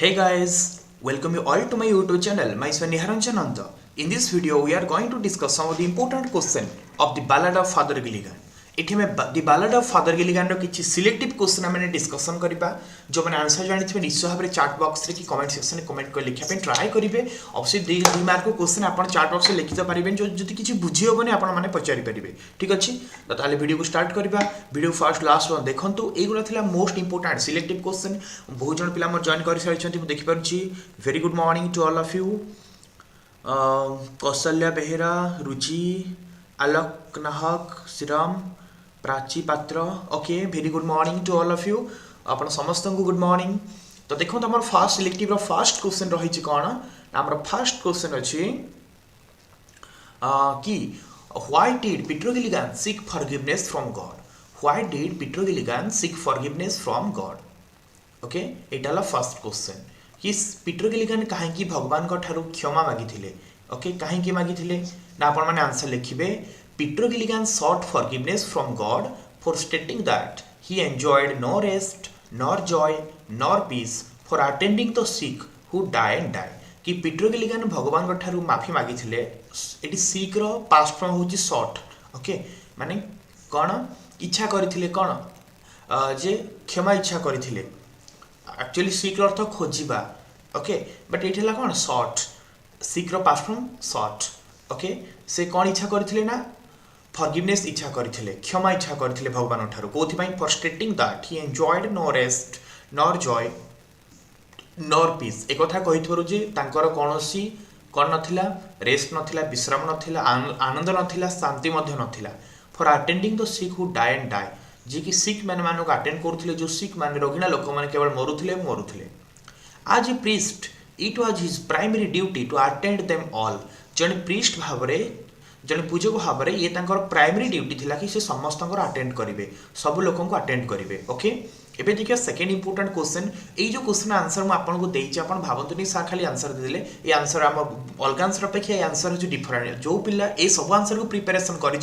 Hey guys, welcome you all to my YouTube channel, myself Niharanjan Nanda. In this video, we are going to discuss some of the important question of the Ballad of Father Gilligan. एठी में दी बालाड of father Gilligan रो किछि selective question हमने discussion करबा जो माने answer जानि थिबे निश्चय भाबरे chat box रे कि कमेंट सेक्शन रे कमेंट कर लिखा पे ट्राई करिवे अवश्य दी मार्क क्वेश्चन आपण चैट बॉक्स रे लिखि त पारिबेन जो जति किछि बुझी होबनी आपण माने पचारि परिबे ठीक अछि त ताले वीडियो को स्टार्ट करबा वीडियो फर्स्ट लास्ट वन देखंतु एगुला थिला मोस्ट इंपोर्टेंट सिलेक्टिव क्वेश्चन बहुत जन पिला मोर जॉइन करि सारिछंती मु देखि परछि very good morning to all of you Kaushalya Behera Ruchi Alok Nahak Shriram Prachi Patra okay very good morning to all of you आपण समस्त को गुड मॉर्निंग तो देखो हमर फर्स्ट सिलेक्टिव रो फर्स्ट क्वेश्चन रही छि कोन हमर फर्स्ट क्वेश्चन अछि कि why did Peter Gilligan seek forgiveness from God why did Peter Gilligan seek forgiveness from God okay एटाला फर्स्ट क्वेश्चन कि पीटर गिलिगन काहे कि भगवान को ठारू क्षमा मागिथिले ओके काहे कि मागिथिले ना आपण माने answer लिखिबे Peter Gilligan sought forgiveness from God for stating that he enjoyed no rest, nor joy, nor peace for attending the sick who die and die. कि पीटर गिलिगन भगवान को ठारू माफी मागी थिले एटी सिक रो पास्ट फॉर्म होची सॉट ओके माने कोन इच्छा करिथिले कोन जे क्षमा इच्छा करिथिले एक्चुअली सिक रो अर्थ खोजिबा ओके बट एठला कोन सॉट सिक रो पास्ट फॉर्म सॉट ओके से कोन इच्छा करिथिले ना फॉरगिवनेस इच्छा करथिले क्षमा इच्छा करथिले भगवान ठारू कोथि पई for stating that he enjoyed no rest nor joy nor peace एक कथा कहिथरो जे तांकर कोनोसी कोन नथिला रेस्ट नथिला विश्राम नथिला आनंद नथिला शांति मध्य नथिला for attending the sick who die and die जे कि सिक माने को अटेंड करथिले जो सिक माने रोगिना लोक माने केवल मरुथिले आज a priest it was his primary duty to attend them all जने प्रीस्ट भाबरे जने पूजक भाव में ये प्राइमरी ड्यूटी थिला कि से समस्त अटेंड करेंगे सब लोक अटेंड करेंगे ओके एबे देखिए सेकेंड इंपोर्टेंट क्वेश्चन ये जो क्वेश्चन आंसर मुझे आपको देती आप भावतुनि सा खाली आंसर देदेले ये आंसर आम अलग आंसर अपेक्षा ये आंसर जो डिफरेंट जो पिला ये सब आंसर को प्रिपेरेसन कर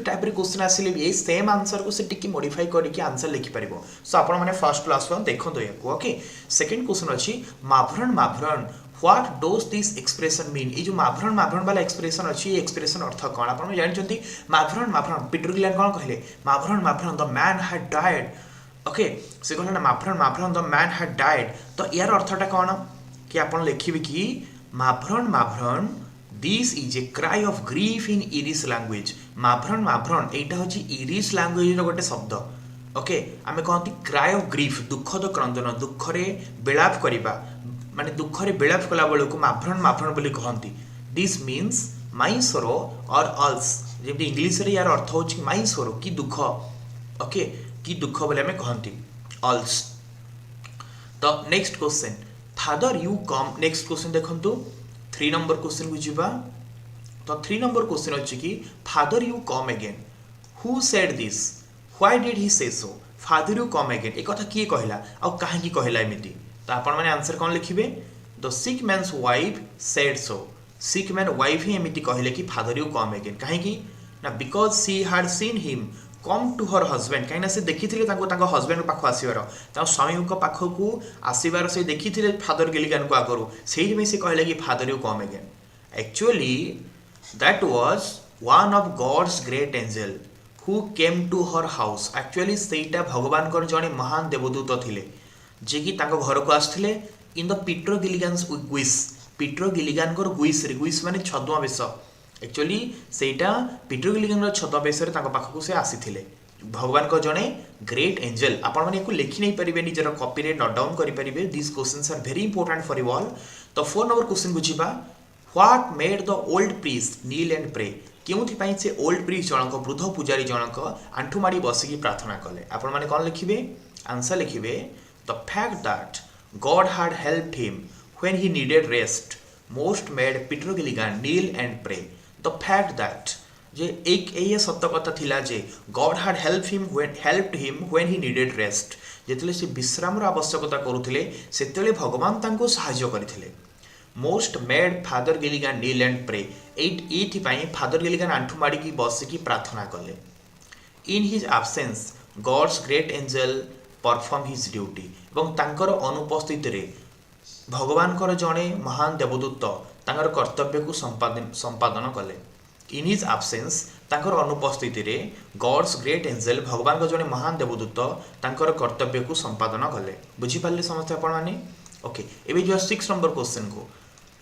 टाइप क्वेश्चन आसिले ये सेम आंसर को से टिकी मॉडिफाई करके आंसर लिखिपर सो आप फर्स्ट क्लास देखो या ओके सेकेंड क्वेश्चन अच्छी माभरण माभरण What does this expression mean? ये जो माभरण वाला एक्सप्रेशन अच्छी ये एक्सप्रेशन अर्थ कौन आप जानते माभरण पीटर गिलिगन कौन कहले mavrone the man had died okay से कहले ना mavrone the man had died तो यार अर्थटा कौन कि आप लिखिबे कि mavrone this is a cry of grief in Irish language mavrone एटा होची इरिश लैंग्वेज रो गोटे शब्द ओके आमे कहती क्राई ऑफ ग्रीफ दुखद क्रंदन दुखरे बेलाप करिबा माने दुखरे बेलाप कला बेलू को माभरण बोली कहती दिस मीन्स माई सोरो और अल्स जब इंग्लिश रे यार अर्थ हो माई सोरो की दुख ओके की दुख बोले हमें कहती अल्स तो next question father you come next question देखंतु 3 नंबर क्वेश्चन को जीवा तो 3 नंबर क्वेश्चन अछि कि father you come again who said this why did he say so father you come again एक कथा किए कहला आ काहे की कहला एमिति तो आपण माने आंसर कौन लिखिबे the sick man's wife said so sick man wife ही एमिति कहले कि फादर यू कम अगेन काहे की ना because she had seen him come to her husband कहीं से देखिथिले तांको हस्बैंड पाखो आसीबार ता स्वामी को पाखो को आसीबार से देखिथिले फादर गिलिगन को आगरो सेही में से कहले कि father you come again actually that was one of God's great angel who came to her house actually सेटा भगवान को जने महान देवदूत थिले जे कि तांको घर को आसथिले in the Peter Gilligan's guise Peter Gilligan को गुइस माने छद्मवेश एक्चुअली सेटा पीटर गिलिगन छद्म बेस रे तांको पाखको से आसीथिले भगवान को जने ग्रेट एंजल आपण माने को लिखि नै परिबे निजर कॉपी रे नोट डाउन करि परिबे this questions are very important for you all तो 4 नंबर क्वेश्चन बुझिबा what made the old priest kneel and pray केउथि पई से ओल्ड प्रीस्ट जनक वृद्ध पुजारी जनक आंठु माडी बसिकी प्रार्थना कले आपण माने कोन लिखिबे answer लिखिबे the fact that God had helped him when he needed rest most made Peter Gilligan kneel and pray the fact that जे एक ये सत्य कथा थिला जे God had helped him when he needed rest जेतले से विश्राम रो आवश्यकता करूथिले सेतले भगवान तांको सहाय्य करिथिले most made Father Gilligan kneel and pray एथि पई फादर गिलिगन आंठु माडी की बसिकी प्रार्थना कले in his absence God's great angel perform his duty एवं तांकर अनुपस्थित रे भगवानकर जड़े महान देवदूत तांकर कर्तव्य को संपादन कले इन हिज एब्सेंस तांकर अनुपस्थिति रे गॉड्स ग्रेट एंजल भगवान जड़े महान देवदूत तांकर कर्तव्य को संपादन कले बुझीपारे समस्त आपण माने ओके एबे जो 6 नंबर क्वेश्चन को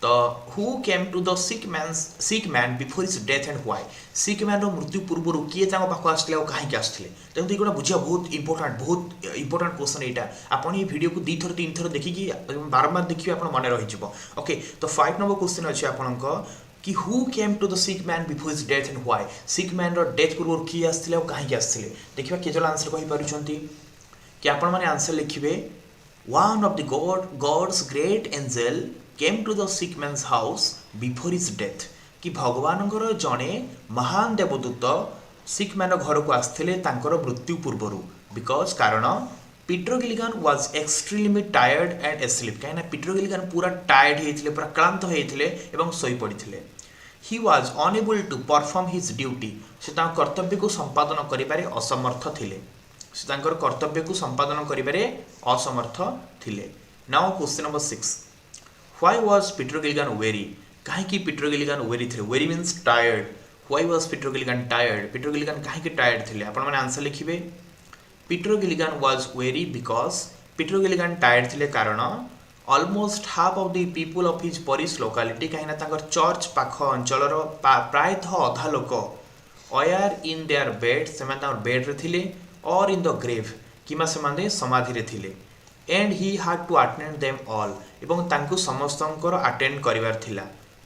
तो who came to the sick man before his death and why sick man रो मृत्यु पूर्व किए तांको पाखो आस्थिले और काहे आस्थिले तेणु एगुड़ा बुझिया बहुत इंपोर्टेंट क्वेश्चन एटा आपण ये वीडियो को 2 थर 3 थर देखिकी बारंबार देखिए आपण मन रही जिवो ओके तो 5 नंबर क्वेश्चन अछि आपनको कि who came to the sick man before his death and why sick man रो डेथ पूर्व किए आस्थिले और काहे आस्थिले देखिबा केजल आंसर कहि पारुछंती कि आपण माने answer लिखिबे one of the god's great angel came to the sick man's house before his death कि भगवानଙ୍କର जणे महान देवदूत सिक मैन घर को आस्थिले तांकर मृत्यु पूर्वरु बिकॉज कारण Peter Gilligan was extremely tired and asleep कहीं पीटर गिलिगन पूरा टायर्ड होते पूरा क्लांत होते एवं शोई पड़ते ही was unable to perform his duty से कर्तव्य को संपादन करिबारे असमर्थ थिले से तांकर कर्तव्य को संपादन करिबारे असमर्थ थिले now question number 6 why was Peter Gilligan weary कहीं पीटर गिलिगन वेरी थे weary means tired why was Peter Gilligan tired Peter Gilligan कहीं टायर्ड थे आपण माने आंसर लिखिबे Peter Gilligan was weary because Peter Gilligan tired थे कारण almost half of the people of his parish locality कहीं church पाख अंचल प्रायतः अधा लोक आर इन देयर बेड से बेड रे थिले और इन द ग्रेव किमा से समाधि रे थिले एंड ही हाड टू अटेंड देम ऑल एवं तांकु समस्तंकर अटेंड करिवार थिला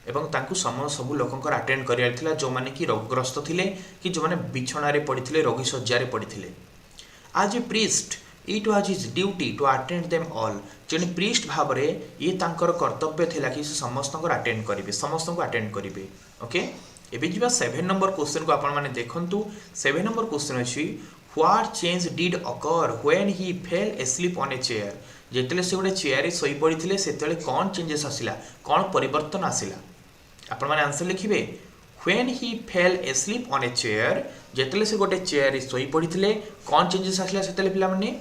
एवं तांकु सब लोकंकर अटेंड करिवार थिला जो माने कि रोगग्रस्त थिले कि जो माने बिछणा रे पड़िथिले रोगी शज्या रे पड़िथिले आज a priest it was his duty to attend them all जने प्रीस्ट भाव रे ये तांकर कर्तव्य थिला कि समस्तंकर अटेंड करिवे समस्तंको अटेंड करिवे ओके एबे जिबा 7 नंबर क्वेश्चन को आपण माने देखंतु 7 नंबर क्वेश्चन अछि What change did occur when he fell asleep on a chair? जेतले से गोटे चेयर सोई पड़िथिले सेतले कोन चेंजेस आसिला कोन परिवर्तन आसिला आपण माने आंसर लिखिबे when he fell asleep on a chair जेतले से गोटे चेयर सोई पड़िथिले कोन चेंजेस आसिला सेतले पिला माने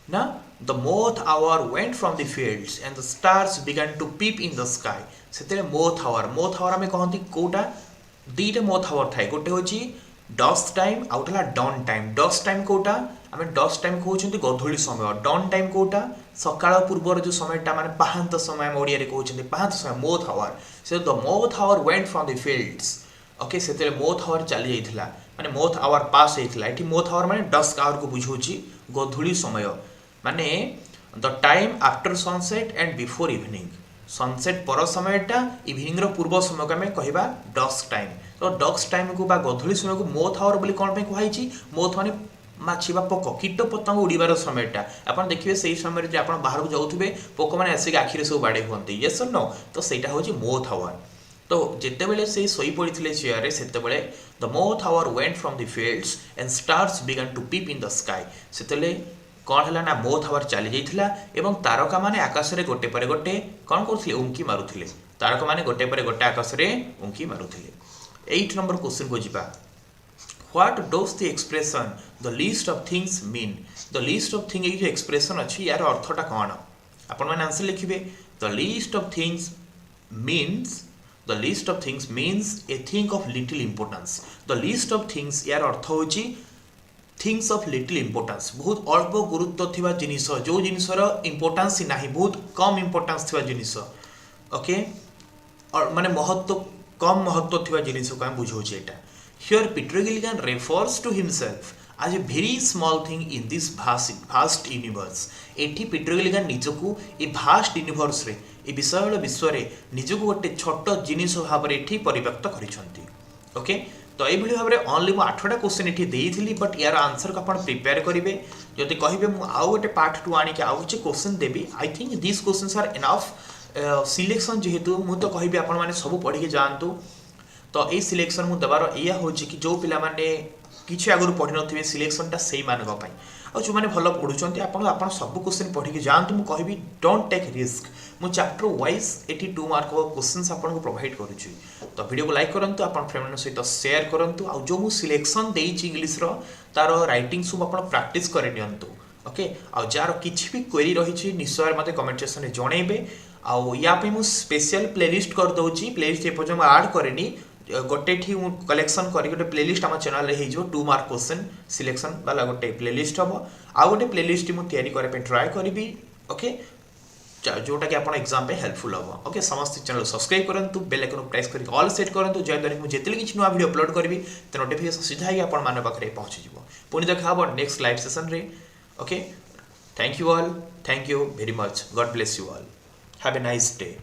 ना the moth hour went from the fields and the stars began to peep in the sky सेतले moth hour हमें कहंती कोटा दीटा moth hour थाए गोटे होची डस्ट टाइम आउटला डन टाइम कोटा आम डस्ट टाइम कहते गधूली समय डन टाइम कोटा सकाळ पूर्वर जो समयटा माने पाहांत समय आम ओडिया रे कहते पाहांत समय मोथ आवर से the moth hour went from the fields okay सेते मोथ आवर चली जाइथिला माने मोथ आवर पास होइथिला एठी मोथ आवर माने डस्क आवर को बुझौची गधूली समय माने the time after sunset and before evening sunset पर समयटा इवनिंग रो पूर्व समय को आम कहबा डस्क टाइम तो डस्क टाइम को बा गधूली समय को मोथ आवर बोली कोन पे कहैछि मोथ माने माछी बा पोक कीट पतंग उड़ीबार समयटा आपण देखिबे सेही समय जे आपण बाहर को जाउथबे पोक माने आसी आखिरे सब बाडे होंती यस और नो तो सेटा होछि मोथ आवर तो जेते बेले से सोई पड़िथिले चेयर रे सेते बेले the moth hour went from the fields and stars began to peep in the sky सेतेले कोन हला ना मोथ आवर चली जाइथिला एवं तारका माने आकाश रे गोटे परे गोटे कोन करथिले उंकी मारुथिले तारका माने गोटे परे गोटे आकाश रे उंकी मारुथिले 8 नंबर क्वेश्चन को जिबा what does the expression the list of things mean the list of thing जो एक्सप्रेशन अछि यार अर्थटा कोन आपण माने आंसर लिखिबे the list of things means a thing of little importance the list of things यार अर्थ होछि थिंग्स ऑफ लिटिल इंपोर्टेंस बहुत अल्प गुरुत्व थिबा जिनिस जो जिनिसर इंपोर्टेंस नाही बहुत कम इंपोर्टेंस थिबा जिनिस ओके और माने महत्व कम महत्व थिबा जिनिस को हम बुझौछि एटा here Peter Gilligan refers to himself as a very small thing in this vast universe एठी पीटर गिलिगन निजको ए भास्ट यूनिवर्स रे ए विशाल विश्व रे निजको गोटे छोट जिनिस भाव रे एठी परिव्यक्त करिसंती ओके तो ये भाव में ओनली मु 8टा क्वेश्चन एठी देइथिली बट यार आंसर को आपण प्रिपेयर करिवे जदि कहिबे मु आउ गोटे पार्ट 2 आनी के आउ जे क्वेश्चन देबी I think this questions are enough selection जेहेतु मु तो कहिबे आपण माने सब पढ़ी के जानतु तो ए सिलेक्शन मु दबार एया होची कि जो पिला माने किछि आगुर पढ़ी नथिबे सिलेक्शनटा सेही मानक पई आ जो माने भलो पढुचंती आपण सब क्वेश्चन पढ़ी के जानतु मु कहिबी डोंट टेक रिस्क मु चैप्टर वाइज 82 मार्क क्वेश्चंस आपण को प्रोवाइड करूची तो वीडियो को लाइक करंतु आपण फ्रेंड सहित शेयर करंतु आ जो मु सिलेक्शन देइची इंग्लिश रो तारो राइटिंग सब आपण प्रैक्टिस करे नियंतु ओके आ जार किछि भी क्वेरी रही निश्चय मते कमेंट सेक्शन में जणेबे आउ या पे मु स्पेशल प्लेलिस्ट कर दउची प्लेलिस्ट ए पजम ऐड करेनी गोटे ठी कलेक्शन करी गोटे प्लेलिस्ट आम चैनल रे हो 2 मार्क क्वेश्चन सिलेक्शन वाला गोटे प्लेलिस्ट हम आ गोटे प्लेलिस्ट मु तैयारी करे पे ट्राई करी ओके जोटा कि आप एग्जाम पे हेल्पफुल हम ओके समस्त चैनल सब्सक्राइब करंतु बेल आइकन प्रेस करके ऑल सेट करंतु जयद्वारा मुझे जितले किछि नुआ वीडियो अपलोड करबी तो नोटिफिकेशन सीधा ही आपण मान पाखरे पहुंची जिवो पुनी देखा हबो नेक्स्ट लाइव सेशन रे okay thank you all thank you very much God bless you all have a nice day